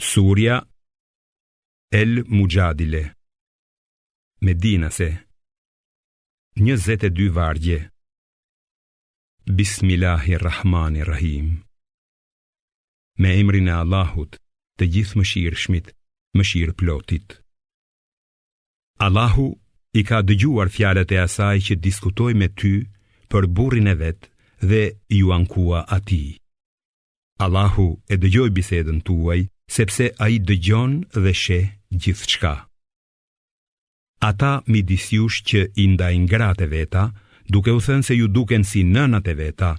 Surja El Mujadile, Medinase, 22 vargje. Bismillahirrahmanirrahim. Me emrin e Allahut, të gjithë mëshirshmit, mëshirë plotit. Allahu i ka dëgjuar fjalët e asaj që diskutoi me ty për burrin e vet dhe ju ankua atij. Allahu e dëgjoi bisedën tuaj, sepse ai dëgjon dhe sheh gjithçka. Ata midis jush që i ndajnë gratë e veta, duke u thënë se ju duken si nënat e veta,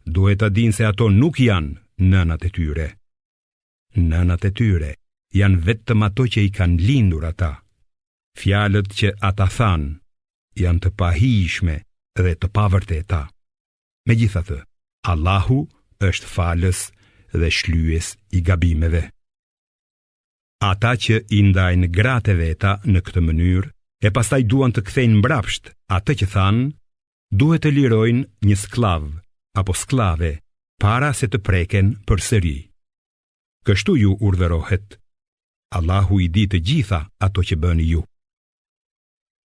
duhet ta dinë se ato nuk janë nënat e tyre. Nënat e tyre janë vetëm ato që i kanë lindur ata. Fjalët që ata thanë janë të pahishme dhe të pavërteta. Megjithatë, Allahu është falës dhe shlyes i gabimeve. Ata që i ndajnë gratë e veta në këtë mënyrë e pastaj duan të kthejnë mbrapsht atë që thanë, duhet të lirojnë një sklav apo sklave para se të preken përsëri. Kështu ju urdhërohet. Allahu i di të gjitha ato që bëni ju.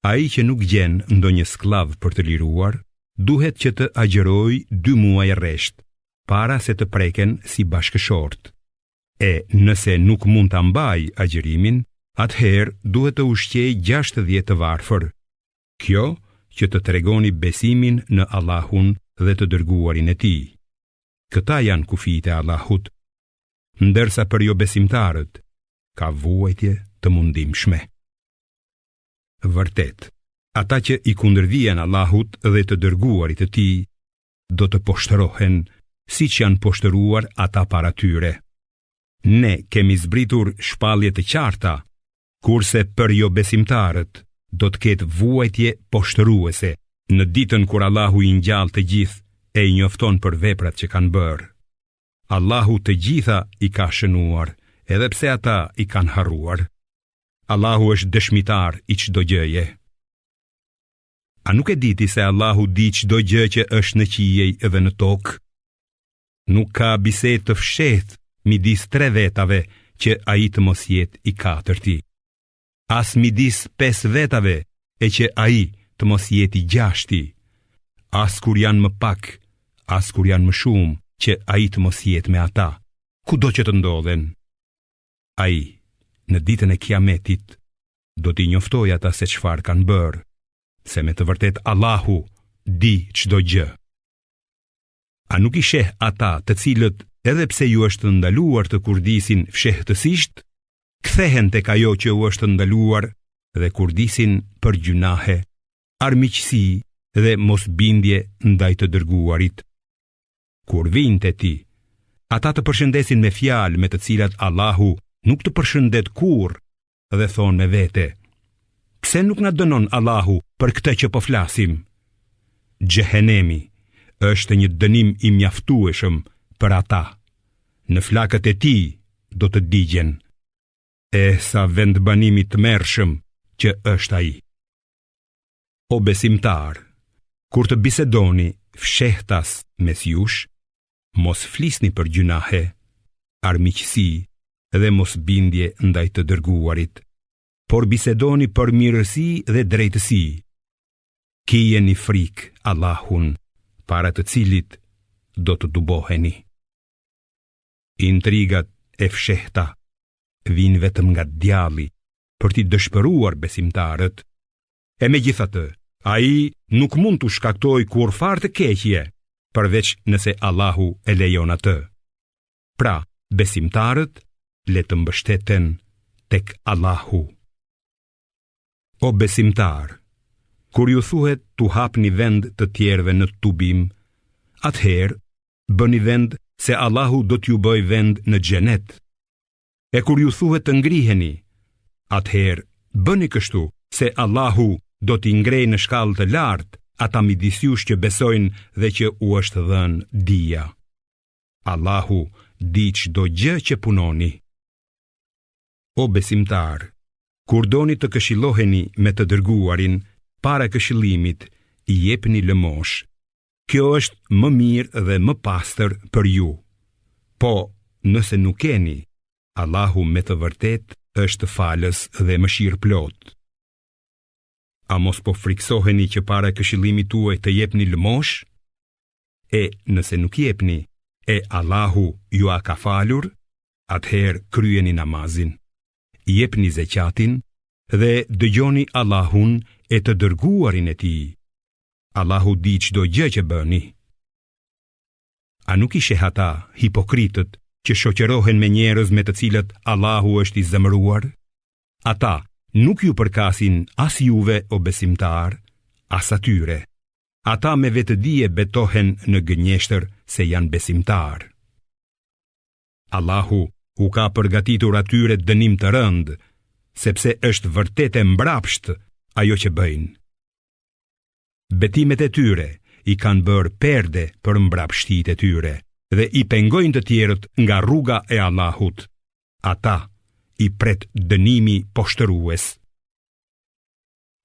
Ai që nuk gjen ndonjë sklav për të liruar, duhet që të agjërojë 2 muaj rresht para se të preken si bashkëshort. E nëse nuk mund ta mbaj agjërimin, atëherë duhet të ushqej 60 të varfër. Kjo që të tregoni besimin në Allahun dhe të dërguarin e tij. Këta janë kufijtë e Allahut, ndërsa për jo besimtarët ka vuajtje të mundimshme. Vërtet, ata që i kundërvijnë Allahut dhe të dërguarit të tij do të poshtërohen siç janë poshtëruar ata para tyre. Ne kemi zbritur shpallje të qarta, kurse për jo besimtarët do të ketë vuajtje poshtëruese në ditën kur Allahu i ngjall të gjithë e i njofton për veprat që kanë bërë. Allahu të gjitha i ka shënuar, edhe pse ata i kanë harruar. Allahu është dëshmitar i çdo gjëje. A nuk e diti se Allahu di çdo gjë që është në qiej edhe në tokë? Nuk ka bisedë të fshehtë midis 3 vetave që ai të mos jetë i 4-ti. As midis 5 vetave e që ai të mos jetë i 6-ti. As kur janë më pak, as kur janë më shumë, që ai të mos jetë me ata, kudo që të ndodhen. Ai, në ditën e Kiametit, do t'i njoftojë ata se çfarë kanë bërë, se me të vërtet Allahu di çdo gjë. A nuk i sheh ata të cilët, edhe pse ju është ndaluar të kurdisin fshehtësisht, kthehen tek ajo që u është ndaluar dhe kurdisin për gjunahe, armiqësi dhe mosbindje ndaj të dërguarit. Kur vinë te ti, ata të përshëndesin me fjalë me të cilat Allahu nuk të përshëndet kurrë dhe thonë me vete: pse nuk na dënon Allahu për këtë që po flasim? Xhehenemi është një dënim i mjaftueshëm për ata. Në flakët e tij do të digjen. E sa vend banimi të tmerrshëm që është ai. O besimtar, kur të bisedoni fshehtas mes jush, mos flisni për gjunahe, armiqësi dhe mos bindje ndaj të dërguarit, por bisedoni për mirësi dhe drejtësi. Kijeni frikë Allahun, para të cilit do të duboheni. Intrigat e fshehta vinë vetëm nga djalli për t'i dëshpëruar besimtarët. E megjithatë, ai nuk mund t'u shkaktojë kurrë të keqje, përveç nëse Allahu e lejon atë. Pra, besimtarët le të mbështeten tek Allahu. O besimtar, kur ju thuhet t'u hapni vend të tjerëve në tubim, atëherë bëni vend se Allahu do t'ju bëj vend në xhenet. E kur ju thuhet të ngriheni, atëherë bëni kështu se Allahu do t'i ngrej në shkallë të lartë ata midis jush që besojnë dhe që u është dhënë dija. Allahu di çdo gjë që punoni. O besimtar, kur doni të këshilloheni me të dërguarin, para këshillimit i jepni lëmosh. Kjo është më mirë dhe më pastër për ju. Po, nëse nuk keni, Allahu me të vërtet është falës dhe mëshirë plot. A mos po friksoheni që para këshillimit tuaj të jepni lëmosh? E nëse nuk jepni, e Allahu ju a ka falur, atëherë kryeni namazin, jepni zeqatin dhe dëgjoni Allahun e të dërguarin e tij. Allahu di çdo gjë që bëni. A nuk i sheh ata hipokritët që shoqërohen me njerëz me të cilët Allahu është i zemëruar? Ata nuk ju përkasin as juve o besimtar, as atyre. Ata me vetëdije betohen në gënjeshtër se janë besimtar. Allahu u ka përgatitur atyre dënim të rënd, sepse është vërtet e mbrapsht ajo që bëjnë. Betimet e tyre i kanë bërë perde për mbrapshtitë e tyre dhe i pengojnë të tjerët nga rruga e Allahut. Ata i pret dënimi poshtërues.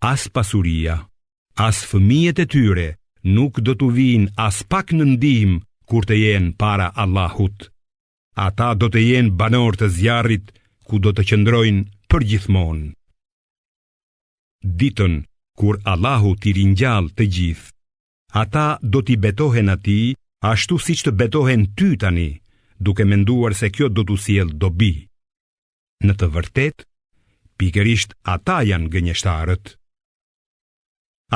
As pasuria, as fëmijët e tyre nuk do t'u vinë as pak në ndihmë kur të jenë para Allahut. Ata do të jenë banor të zjarrit ku do të qëndrojnë përgjithmonë. Ditën kur Allahu t'i ringjall të gjithë, ata do t'i betohen atij ashtu siç të betohen ty tani, duke menduar se kjo do t'u sjellë dobi. Në të vërtet, pikërisht ata janë gënjeshtarët.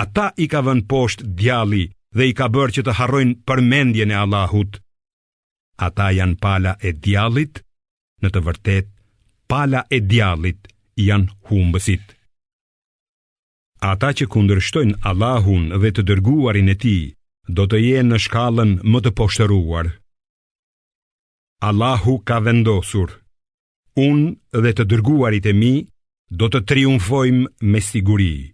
Ata i ka vënë poshtë djalli dhe i ka bërë që të harrojnë përmendjen e Allahut. Ata janë pala e djallit, në të vërtet, pala e djallit janë humbësit. Ata që kundërshtojnë Allahun dhe të dërguarin e tij, do të jenë në shkallën më të poshtëruar. Allahu ka vendosur, unë dhe të dërguarit e mi do të triumfojmë me siguri.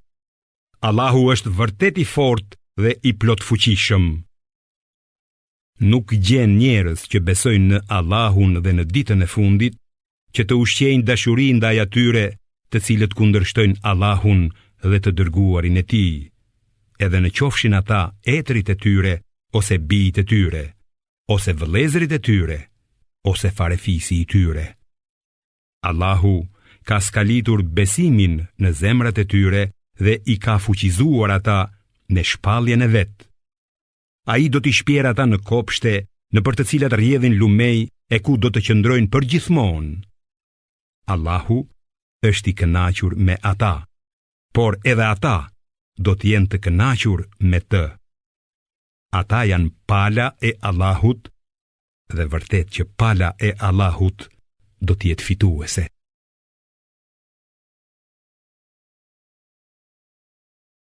Allahu është vërtet i fortë dhe i plotfuqishëm. Nuk gjen njerëz që besojnë në Allahun dhe në ditën e fundit, që të ushqejnë dashuri ndaj atyre të cilët kundërshtojnë Allahun dhe të dërguarin e tij, edhe në qofshin ata etrit e tyre, ose bijt e tyre, ose vëllezërit e tyre, ose farefisi i tyre. Allahu ka skalitur besimin në zemrat e tyre dhe i ka fuqizuar ata në shpalljen e vet. Ai do t'i shpjerë ata në kopshte, në për të cilat rrjedhin lumej e ku do të qëndrojnë përgjithmonë. Allahu është i kënaqur me ata, por edhe ata do t'jenë të kënaqur me të. Ata janë pala e Allahut dhe vërtet që pala e Allahut do t'jetë fituese.